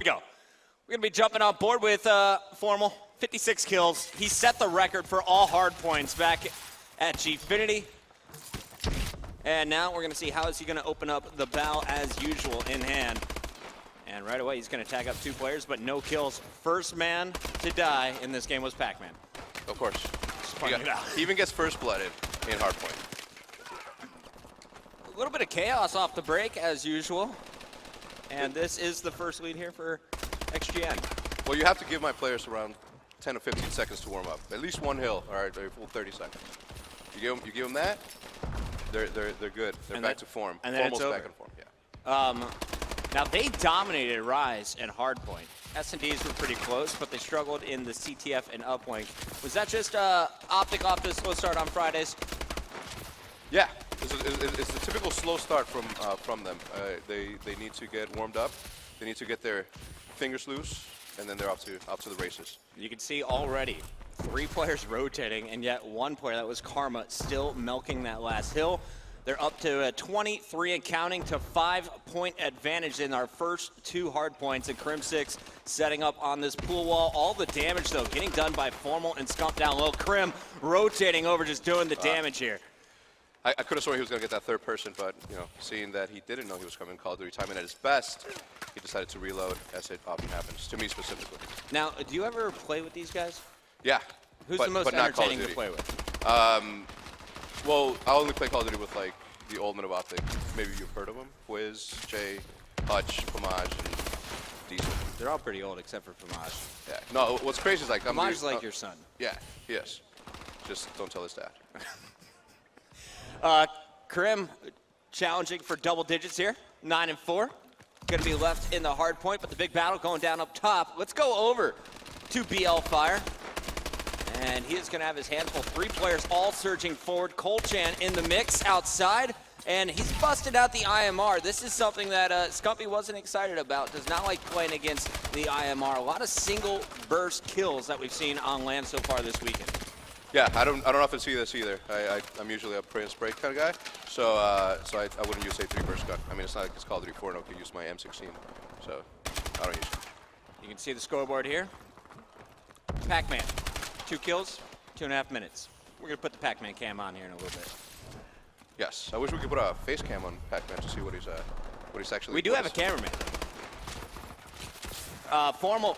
we go. We're going to be jumping on board with Formal, 56 kills. He set the record for all hard points back at Gfinity. And now we're going to see how is he going to open up the bow as usual in hand. And right away, he's going to tag up 2 players, but no kills. First man to die in this game was Pac-Man. Of course. He even gets first blood in hardpoint. A little bit of chaos off the break as usual. And this is the first lead here for XGN. Well, you have to give my players around 10 or 15 seconds to warm up. At least one hill, all right, a full 30 seconds. You give them that, they're good. They're back to form. And then Formal's back in form, yeah. Now they dominated Rise and Hardpoint. S&Ds were pretty close, but they struggled in the CTF and uplink. Was that just Optic off to a slow start on Fridays? Yeah, it's a typical slow start from them. They need to get warmed up. They need to get their fingers loose, and then they're up to the races. You can see already 3 players rotating, and yet 1 player, that was Karma, still milking that last hill. They're up to 23 and counting to 5-point advantage in our first 2 hard points, and Crim6 setting up on this pool wall. All the damage, though, getting done by Formal and Scump down low. Crim rotating over, just doing the damage here. I could have sworn he was going to get that third person, but seeing that he didn't know he was coming, Call of Duty timing at his best, he decided to reload, as it often happens, to me specifically. Now, do you ever play with these guys? Yeah. Who's the most entertaining to play with? Well, I only play Call of Duty with like the old men of Optic. Maybe you've heard of them. Wiz, Jay, Hutch, Pomage, and Diesel. They're all pretty old except for Pomage. Yeah. No, what's crazy is like Pomage is like your son. Yeah, he is. Just don't tell his dad. Crim challenging for double digits here, 9 and 4. Going to be left in the hard point, but the big battle going down up top. Let's go over to BL Fire. And he is going to have his hands full. 3 players all surging forward. Colchan in the mix outside, and he's busted out the IMR. This is something that Scumpy wasn't excited about. Does not like playing against the IMR. A lot of single burst kills that we've seen on land so far this weekend. Yeah, I don't often see this either. I'm usually a pray and spray kind of guy, so I wouldn't use a 3-burst gun. I mean, it's not like it's Call of Duty 4 and I could use my M16, so I don't use it. You can see the scoreboard here. Pac-Man, 2 kills, 2.5 minutes. We're gonna put the Pac-Man cam on here in a little bit. Yes, I wish we could put a face cam on Pac-Man to see what he's actually. We do have a cameraman. Formal.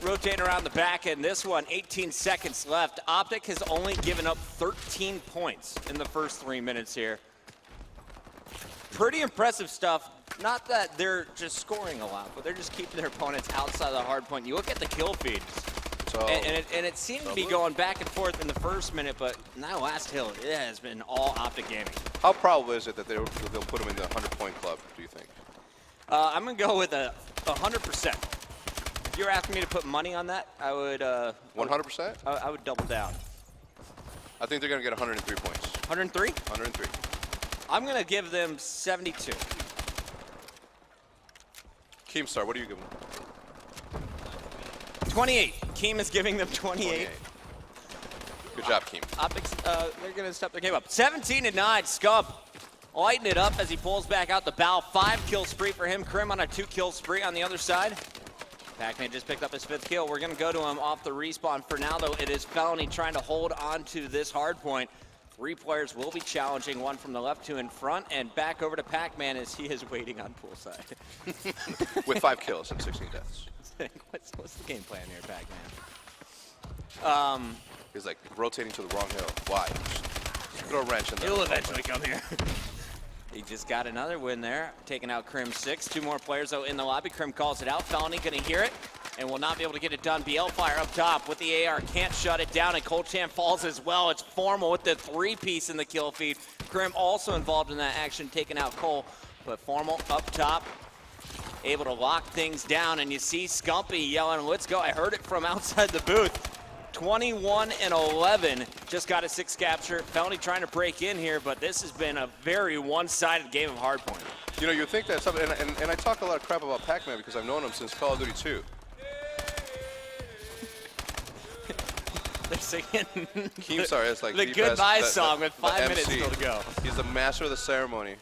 Rotating around the back, and this one, 18 seconds left. Optic has only given up 13 points in the first 3 minutes here. Pretty impressive stuff. Not that they're just scoring a lot, but they're just keeping their opponents outside the hard point. You look at the kill feeds, and it seemed to be going back and forth in the first minute, but in that last hill, it has been all Optic gaming. How probable is it that they'll put them in the 100-point club, do you think? I'm going to go with 100%. If you were asking me to put money on that, I would 100%? I would double down. I think they're going to get 103 points. 103? 103. I'm going to give them 72. Keemstar, what do you give them? 28. Keem is giving them 28. Good job, Keem. Optics, they're going to step their game up. 17-9, Scump lighting it up as he pulls back out the bow. 5-kill spree for him. Crim on a 2-kill spree on the other side. Pac-Man just picked up his 5th kill. We're going to go to him off the respawn. For now, though, it is Felony trying to hold on to this hard point. 3 players will be challenging, 1 from the left, 2 in front, and back over to Pac-Man as he is waiting on poolside. With 5 kills and 16 deaths. What's the game plan here, Pac-Man? He's like rotating to the wrong hill. Why? Just throw a wrench in there. He'll eventually come here. He just got another win there, taking out Crim6. 2 more players, though, in the lobby. Crim calls it out. Felony going to hear it and will not be able to get it done. BL Fire up top with the AR. Can't shut it down, and Colchan falls as well. It's Formal with the 3-piece in the kill feed. Crim also involved in that action, taking out Cole. But Formal up top, able to lock things down. And you see Scumpy yelling, "Let's go." I heard it from outside the booth. 21 and 11, just got a 6 capture. Felony trying to break in here, but this has been a very one-sided game of hardpoint. You know, you think that something, and I talk a lot of crap about Pac-Man because I've known him since Call of Duty 2. They're singing Keemstar is like the goodbye song with 5 minutes MC. still to go. He's the master of the ceremony,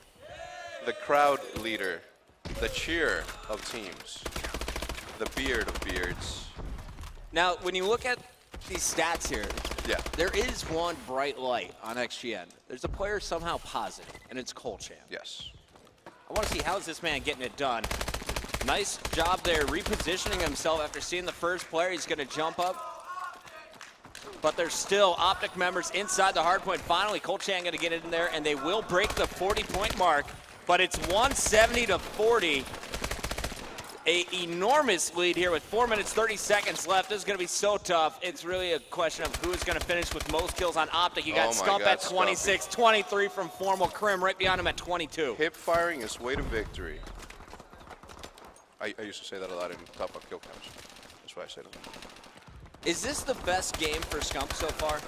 the crowd leader, the cheer of teams. the beard of beards. Now, when you look at these stats here, Yeah. there is one bright light on XGN. There's a player somehow positive, and it's Colchan. Yes. I want to see how is this man getting it done. Nice job there, repositioning himself after seeing the first player. He's going to jump up. But there's still Optic members inside the hard point. Finally, Colchan going to get in there, and they will break the 40-point mark. But it's 170-40. An enormous lead here with 4 minutes, 30 seconds left. This is going to be so tough. It's really a question of who is going to finish with most kills on Optic. You got Scump at 26, 23 from Formal, Crim right behind him at 22. Hip firing is way to victory. I used to say that a lot in top up kill counts. That's why I say that. Is this the best game for Scump so far?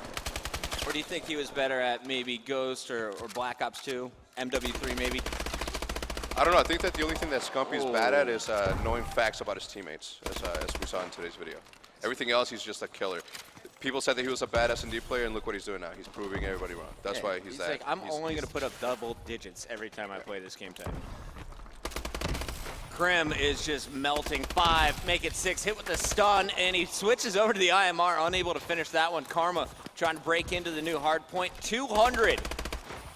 Or do you think he was better at maybe Ghost or Black Ops 2, MW3 maybe? I don't know. I think that the only thing that Scumpy is bad at is knowing facts about his teammates, as we saw in today's video. Everything else, he's just a killer. People said that he was a bad S&D player, and look what he's doing now. He's proving everybody wrong. That's why he's that. Like, I'm only going to put up double digits every time I play this game type. Crim is just melting. 5, make it 6, hit with the stun, and he switches over to the IMR, unable to finish that one. Karma trying to break into the new hard point. 200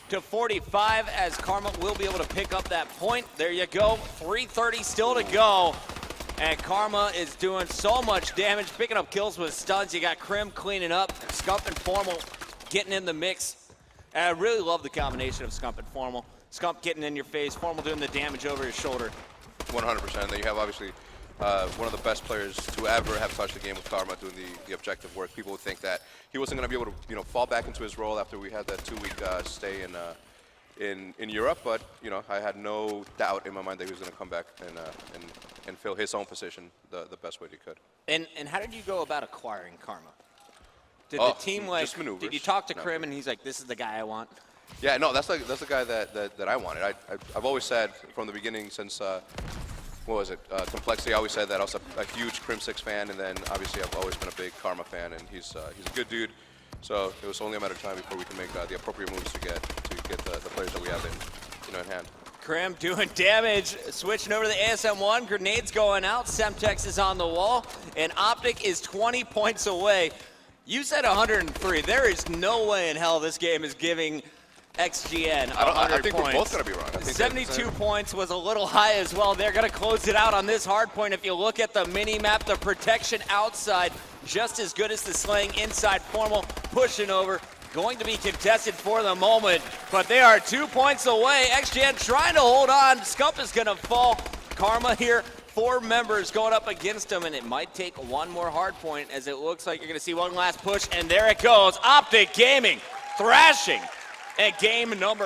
to 45 as Karma will be able to pick up that point. There you go, 3:30 still to go. And Karma is doing so much damage, picking up kills with stuns. You got Crim cleaning up, Scump and Formal getting in the mix. And I really love the combination of Scump and Formal. Scump getting in your face, Formal doing the damage over his shoulder. 100%. Then you have obviously one of the best players to ever have touched the game with Karma doing the objective work. People would think that he wasn't going to be able to, fall back into his role after we had that 2-week stay in Europe. But I had no doubt in my mind that he was going to come back and fill his own position the best way he could. And how did you go about acquiring Karma? Did the team just maneuvers. Did you talk to Crim and he's like, this is the guy I want? Yeah, no, that's the guy that I wanted. I've always said from the beginning since, Complexity, I always said that I was a huge Crim 6 fan, and then obviously I've always been a big Karma fan, and he's a good dude. So it was only a matter of time before we can make the appropriate moves to get the players that we have in hand. Crim doing damage, switching over to the ASM-1, grenades going out, Semtex is on the wall, and Optic is 20 points away. You said 103. There is no way in hell this game is giving XGN 100 I think points. we're both going to be wrong. I think 72 points was a little high as well. They're going to close it out on this hard point. If you look at the mini-map, the protection outside, just as good as the slaying inside. Formal pushing over, going to be contested for the moment, but they are 2 points away. XGN trying to hold on. Scump is going to fall. Karma here, 4 members going up against him, and it might take one more hard point as it looks like you're going to see one last push, and there it goes. Optic Gaming thrashing at game number